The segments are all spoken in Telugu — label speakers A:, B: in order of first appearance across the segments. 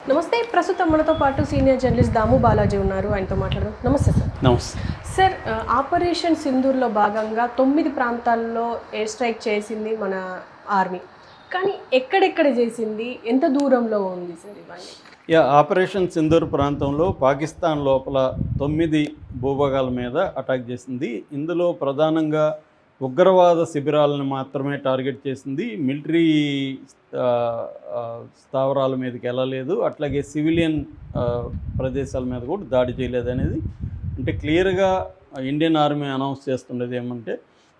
A: నమస్తే. ప్రస్తుతం మనతో పాటు సీనియర్ జర్నలిస్ట్ దాము బాలాజీ ఉన్నారు. ఆయనతో మాట్లాడదాం. నమస్తే సార్.
B: నమస్తే
A: సార్, ఆపరేషన్ సింధూర్లో భాగంగా 9 ప్రాంతాల్లో ఎయిర్ స్ట్రైక్ చేసింది మన ఆర్మీ. కానీ ఎక్కడెక్కడ చేసింది, ఎంత దూరంలో ఉంది సార్ ఇవన్నీ?
B: ఆపరేషన్ సింధూర్ ప్రాంతంలో పాకిస్తాన్ లోపల 9 భూభాగాల మీద అటాక్ చేసింది. ఇందులో ప్రధానంగా ఉగ్రవాద శిబిరాలను మాత్రమే టార్గెట్ చేసింది. మిలిటరీ స్థావరాల మీదకి వెళ్ళలేదు, అట్లాగే సివిలియన్ ప్రదేశాల మీద కూడా దాడి చేయలేదు అనేది అంటే క్లియర్గా ఇండియన్ ఆర్మీ అనౌన్స్ చేస్తున్నది ఏమంటే,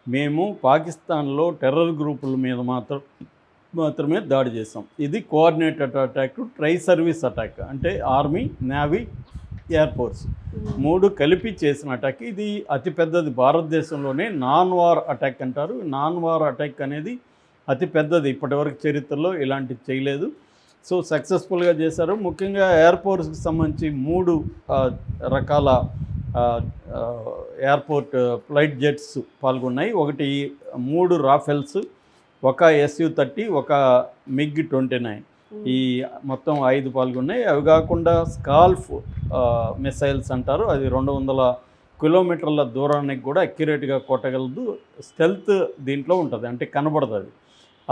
B: మేము పాకిస్తాన్లో టెర్రర్ గ్రూపుల మీద మాత్రమే దాడి చేసాం. ఇది coordinated attack, tri service attack, అంటే ఆర్మీ, నేవీ, ఎయిర్ ఫోర్స్ 3 కలిపి చేసిన అటాక్. ఇది అతిపెద్దది భారతదేశంలోనే. నాన్ వార్ అటాక్ అంటారు. నాన్ వార్ అటాక్ అనేది అతిపెద్దది, ఇప్పటివరకు చరిత్రలో ఇలాంటిది చేయలేదు. సో సక్సెస్ఫుల్గా చేశారు. ముఖ్యంగా ఎయిర్ ఫోర్స్కి సంబంధించి 3 రకాల ఎయిర్పోర్ట్ ఫ్లైట్ జెట్స్ పాల్గొన్నాయి. 3 రాఫెల్స్, ఒక SU-30, ఒక MiG-29, ఈ మొత్తం 5 పాల్గొన్నాయి. అవి కాకుండా స్కాల్ఫ్ మిసైల్స్ అంటారు, అది 200 కిలోమీటర్ల దూరానికి కూడా అక్యురేట్గా కొట్టగలదు. స్టెల్త్ దీంట్లో ఉంటుంది, అంటే కనబడదు. అది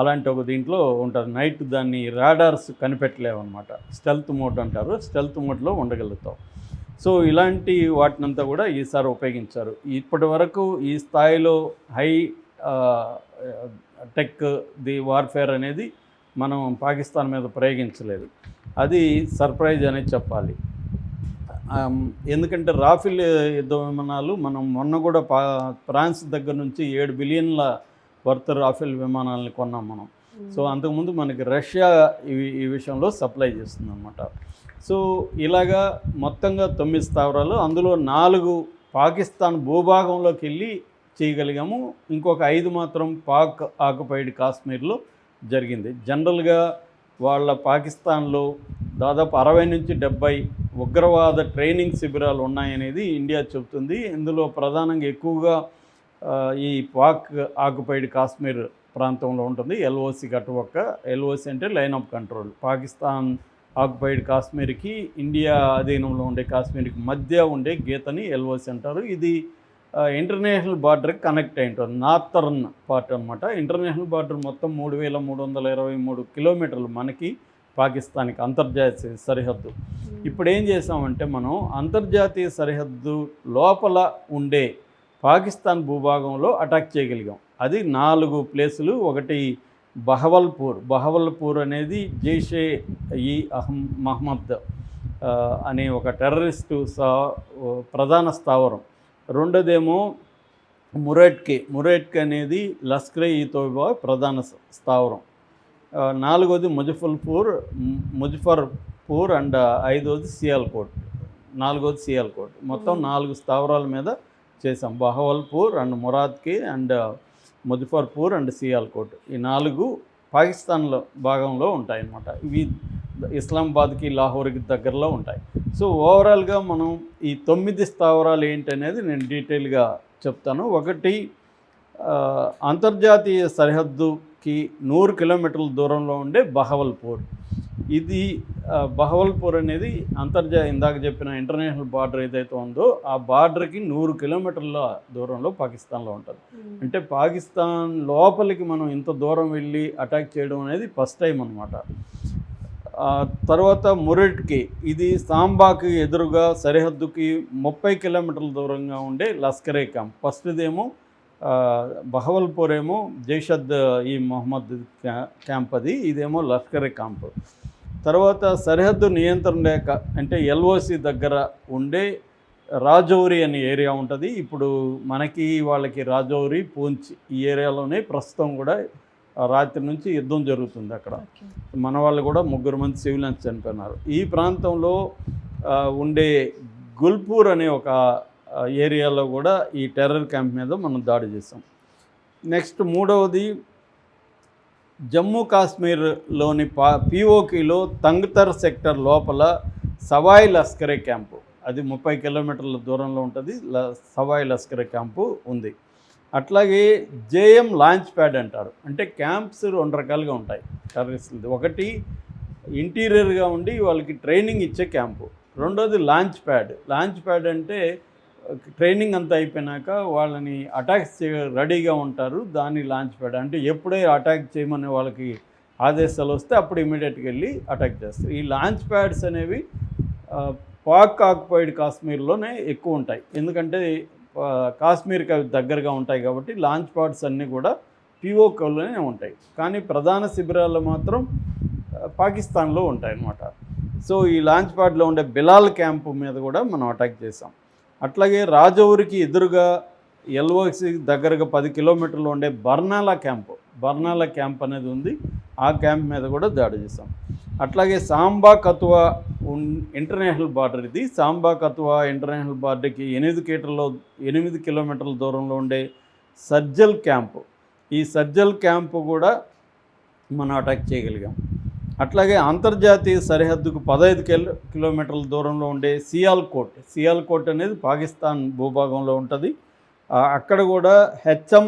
B: అలాంటి ఒక దీంట్లో ఉంటుంది. నైట్ దాన్ని రాడార్స్ కనిపెట్టలేవన్నమాట. స్టెల్త్ మోడ్ అంటారు. స్టెల్త్ మోడ్లో ఉండగలుగుతాం. సో ఇలాంటి వాటినంతా కూడా ఈసారి ఉపయోగించారు. ఇప్పటి వరకు ఈ స్థాయిలో హై టెక్ వార్ఫేర్ అనేది మనం పాకిస్తాన్ మీద ప్రయోగించలేదు. అది సర్ప్రైజ్ అనేది చెప్పాలి. ఎందుకంటే రాఫెల్ యుద్ధ విమానాలు మనం మొన్న కూడా ఫ్రాన్స్ దగ్గర నుంచి 7 బిలియన్ల వర్త్ రాఫెల్ విమానాలను కొన్నాం మనం. సో అంతకుముందు మనకి రష్యా ఈ విషయంలో సప్లై చేస్తుంది అన్నమాట. సో ఇలాగా మొత్తంగా 9 స్థావరాలు, అందులో 4 పాకిస్తాన్ భూభాగంలోకి వెళ్ళి చేయగలిగాము. ఇంకొక 5 మాత్రం పాక్ ఆక్యుపైడ్ కాశ్మీర్లో జరిగింది. జనరల్గా వాళ్ళ పాకిస్తాన్లో దాదాపు 60 నుంచి 70 ఉగ్రవాద ట్రైనింగ్ శిబిరాలు ఉన్నాయనేది ఇండియా చెబుతుంది. ఇందులో ప్రధానంగా ఎక్కువగా ఈ పాక్ ఆక్యుపైడ్ కాశ్మీర్ ప్రాంతంలో ఉంటుంది. LOC గట్టుపక్క. LOC అంటే line of control. Pakistan occupied కాశ్మీర్కి, ఇండియా అధీనంలో ఉండే కాశ్మీర్కి మధ్య ఉండే గీతని LOC అంటారు. ఇది ఇంటర్నేషనల్ బార్డర్కి కనెక్ట్ అయి ఉంటుంది. నార్థర్న్ పార్ట్ అనమాట. ఇంటర్నేషనల్ బార్డర్ మొత్తం 3323 కిలోమీటర్లు మనకి, పాకిస్తాన్కి అంతర్జాతీయ సరిహద్దు. ఇప్పుడు ఏం చేసామంటే, మనం అంతర్జాతీయ సరిహద్దు లోపల ఉండే పాకిస్తాన్ భూభాగంలో అటాక్ చేయగలిగాం. అది 4 ప్లేసులు. ఒకటి బహవల్పూర్ అనేది జైషే ఈ మహమ్మద్ అనే ఒక టెర్రరిస్టు ప్రధాన స్థావరం. రెండోదేమో మురేట్కే అనేది లష్కర్-ఈ-తోయిబా ప్రధాన స్థావరం. 4వది ముజఫర్పూర్ అండ్ 5వది సియాల్కోట్. 4వది సియాల్కోట్. మొత్తం 4 స్థావరాల మీద చేసాం. Bahawalpur and Muridke and Muzaffarpur and Sialkot. ఈ 4 పాకిస్తాన్లో భాగంలో ఉంటాయన్నమాట. ఇవి ఇస్లామాబాద్కి, లాహోర్కి దగ్గరలో ఉంటాయి. సో ఓవరాల్గా మనం ఈ 9 స్థావరాలు ఏంటనేది నేను డీటెయిల్గా చెప్తాను. ఒకటి, అంతర్జాతీయ సరిహద్దుకి 100 కిలోమీటర్ల దూరంలో ఉండే బహవల్పూర్. ఇది బహవల్పూర్ అనేది ఇందాక చెప్పిన ఇంటర్నేషనల్ బార్డర్ ఏదైతే ఉందో ఆ బార్డర్కి 100 కిలోమీటర్ల దూరంలో పాకిస్తాన్లో ఉంటుంది. అంటే పాకిస్తాన్ లోపలికి మనం ఇంత దూరం వెళ్ళి అటాక్ చేయడం అనేది ఫస్ట్ టైం అనమాట. తర్వాత మురేట్కి, ఇది సాంబాకి ఎదురుగా సరిహద్దుకి 30 కిలోమీటర్ల దూరంగా ఉండే లష్కరే క్యాంప్. ఫస్ట్దేమో బహవల్పూర్ ఏమో జైషద్-ఈ మొహమ్మద్ క్యాంప్, ఇదేమో లష్కరే క్యాంప్. తర్వాత సరిహద్దు నియంత్రణ రేఖ అంటే LOC దగ్గర ఉండే రాజౌరి అనే ఏరియా ఉంటుంది. ఇప్పుడు మనకి వాళ్ళకి రాజౌరి, పూంచ్ ఈ ఏరియాలోనే ప్రస్తుతం కూడా రాత్రి నుంచి యుద్ధం జరుగుతుంది. అక్కడ మన వాళ్ళు కూడా 3 మంది సివిలియన్స్ చనిపోయినారు. ఈ ప్రాంతంలో ఉండే గుల్పూర్ అనే ఒక ఏరియాలో కూడా ఈ టెర్రర్ క్యాంప్ మీద మనం దాడి చేసాం. నెక్స్ట్ 3వది జమ్మూ కాశ్మీర్లోని POKలో తంగ్తర్ సెక్టర్ లోపల సవాయ్ లష్కరే క్యాంపు. అది 30 కిలోమీటర్ల దూరంలో ఉంటుంది. సవాయ్ లష్కరే క్యాంపు ఉంది. అట్లాగే JM లాంచ్ ప్యాడ్ అంటారు. అంటే క్యాంప్స్ 2 రకాలుగా ఉంటాయి టెర్రరిస్టులది. ఒకటి ఇంటీరియర్గా ఉండి వాళ్ళకి ట్రైనింగ్ ఇచ్చే క్యాంపు. రెండోది లాంచ్ ప్యాడ్ అంటే ట్రైనింగ్ అంతా అయిపోయినాక వాళ్ళని అటాక్ రెడీగా ఉంటారు. దాన్ని లాంచ్ ప్యాడ్ అంటే ఎప్పుడే అటాక్ చేయమని వాళ్ళకి ఆదేశాలు వస్తే అప్పుడు ఇమీడియట్గా వెళ్ళి అటాక్ చేస్తారు. ఈ లాంచ్ ప్యాడ్స్ అనేవి పాక్ ఆక్యుపైడ్ కాశ్మీర్లోనే ఎక్కువ ఉంటాయి. ఎందుకంటే కాశ్మీర్కి అవి దగ్గరగా ఉంటాయి కాబట్టి లాంచ్ ప్యాడ్స్ అన్నీ కూడా పిఓకేలోనే ఉంటాయి. కానీ ప్రధాన శిబిరాల్లో మాత్రం పాకిస్తాన్లో ఉంటాయి అన్నమాట. సో ఈ లాంచ్ ప్యాడ్లో ఉండే బిలాల్ క్యాంపు మీద కూడా మనం అటాక్ చేసాం. అట్లాగే రాజౌరికి ఎదురుగా ఎల్ఓసి దగ్గరగా 10 కిలోమీటర్లు ఉండే బర్నాలా క్యాంప్ అనేది ఉంది. ఆ క్యాంప్ మీద కూడా దాడి చేసాం. అట్లాగే సాంబా కతువా ఇంటర్నేషనల్ బార్డర్, ఇది సాంబా కతువా ఇంటర్నేషనల్ బార్డర్కి 8 కిలోమీటర్ల దూరంలో ఉండే సజ్జల్ క్యాంపు, ఈ సజ్జల్ క్యాంపు కూడా మనం అటాక్ చేయగలిగాం. అట్లాగే అంతర్జాతీయ సరిహద్దుకు 15 కిలోమీటర్ల దూరంలో ఉండే సియాల్కోట్ అనేది పాకిస్తాన్ భూభాగంలో ఉంటుంది. అక్కడ కూడా హెచ్ఎం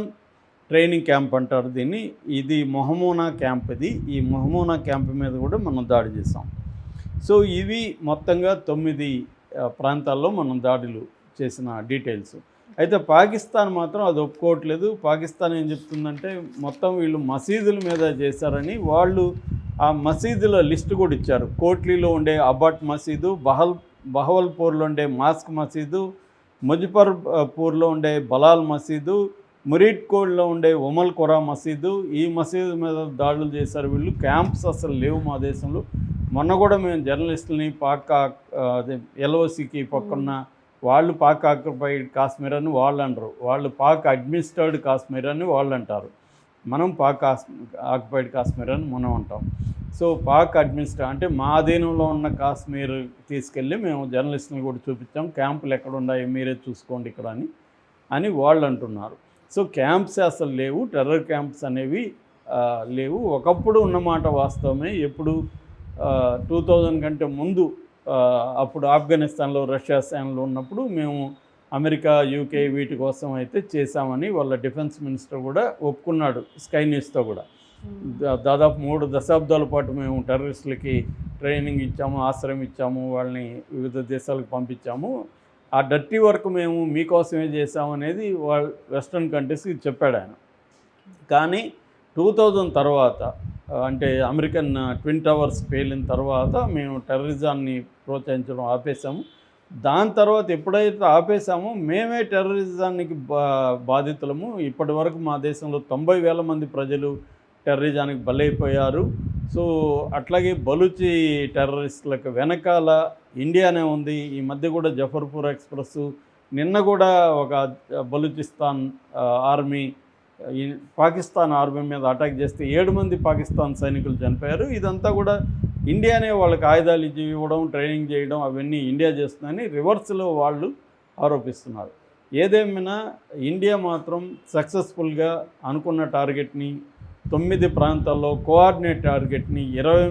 B: ట్రైనింగ్ క్యాంప్ అంటారు దీన్ని. ఇది మొహమూనా క్యాంప్. ఈ మొహమూనా క్యాంప్ మీద కూడా మనం దాడి చేసాం. సో ఇవి మొత్తంగా 9 ప్రాంతాల్లో మనం దాడులు చేసిన డీటెయిల్స్. అయితే పాకిస్తాన్ మాత్రం అది ఒప్పుకోవట్లేదు. పాకిస్తాన్ ఏం చెప్తుందంటే మొత్తం వీళ్ళు మసీదుల మీద చేశారని. వాళ్ళు ఆ మసీదుల లిస్ట్ కూడా ఇచ్చారు. కోట్లీలో ఉండే అబాట్ మసీదు, బహవల్పూర్లో ఉండే మాస్క్ మసీదు, ముజఫర్పూర్లో ఉండే బలాల్ మసీదు, మురీడ్కోడ్లో ఉండే ఉమల్ ఖురా మసీదు, ఈ మసీదు మీద దాడులు చేశారు వీళ్ళు. క్యాంప్స్ అసలు లేవు మా దేశంలో. మొన్న కూడా మేము జర్నలిస్టులని ఎల్ఓసికి పక్కన్న వాళ్ళు పాక్ ఆక్యుపైడ్ కాశ్మీర్ అని వాళ్ళు అంటారు, వాళ్ళు పాక్ అడ్మినిస్ట్రేటెడ్ కాశ్మీర్ అని వాళ్ళు అంటారు. మనం పాక్ ఆక్యుపైడ్ కాశ్మీర్ అని మనం అంటాం. సో పాక్ అడ్మినిస్ట్రేట్ అంటే మా అధీనంలో ఉన్న కాశ్మీర్ తీసుకెళ్ళి మేము జర్నలిస్టులు కూడా చూపించాం. క్యాంపులు ఎక్కడ ఉన్నాయో మీరే చూసుకోండి ఇక్కడ అని వాళ్ళు అంటున్నారు. సో క్యాంప్స్ అసలు లేవు, టెర్రర్ క్యాంప్స్ అనేవి లేవు. ఒకప్పుడు ఉన్నమాట వాస్తవమే. ఎప్పుడు 2000 కంటే ముందు అప్పుడు ఆఫ్ఘనిస్తాన్లో రష్యా సైన్యంలో ఉన్నప్పుడు మేము అమెరికా, యూకే వీటి కోసం అయితే చేశామని వాళ్ళ డిఫెన్స్ మినిస్టర్ కూడా ఒప్పుకున్నాడు స్కై న్యూస్తో కూడా. దాదాపు 3 దశాబ్దాల పాటు మేము టెర్రరిస్టులకి ట్రైనింగ్ ఇచ్చాము, ఆశ్రయం ఇచ్చాము, వాళ్ళని వివిధ దేశాలకు పంపించాము. ఆ డర్టీ వర్క్ మేము మీకోసమే చేసామనేది వాళ్ళ వెస్ట్రన్ కంట్రీస్కి చెప్పాడు ఆయన. కానీ 2000 తర్వాత అంటే అమెరికన్ ట్విన్ టవర్స్ పేలిన తర్వాత మేము టెర్రరిజాన్ని ప్రోత్సహించడం ఆపేసాము. దాని తర్వాత ఎప్పుడైతే ఆపేసామో మేమే టెర్రరిజానికి బాధితులము. ఇప్పటి వరకు మా దేశంలో 90,000 మంది ప్రజలు టెర్రరిజానికి బలైపోయారు. సో అట్లాగే బలూచి టెర్రరిస్టులకు వెనకాల ఇండియానే ఉంది. ఈ మధ్య కూడా జఫర్పూర్ ఎక్స్ప్రెస్, నిన్న కూడా ఒక బలూచిస్తాన్ ఆర్మీ పాకిస్తాన్ ఆర్మీ మీద అటాక్ చేస్తే 7 మంది పాకిస్తాన్ సైనికులు చనిపోయారు. ఇదంతా కూడా ఇండియానే వాళ్ళకి ఆయుధాలు ఇవ్వడం, ట్రైనింగ్ చేయడం అవన్నీ ఇండియా చేస్తుందని రివర్స్లో వాళ్ళు ఆరోపిస్తున్నారు. ఏదేమైనా ఇండియా మాత్రం సక్సెస్ఫుల్గా అనుకున్న టార్గెట్ని 9 ప్రాంతాల్లో కోఆర్డినేట్ టార్గెట్ని 23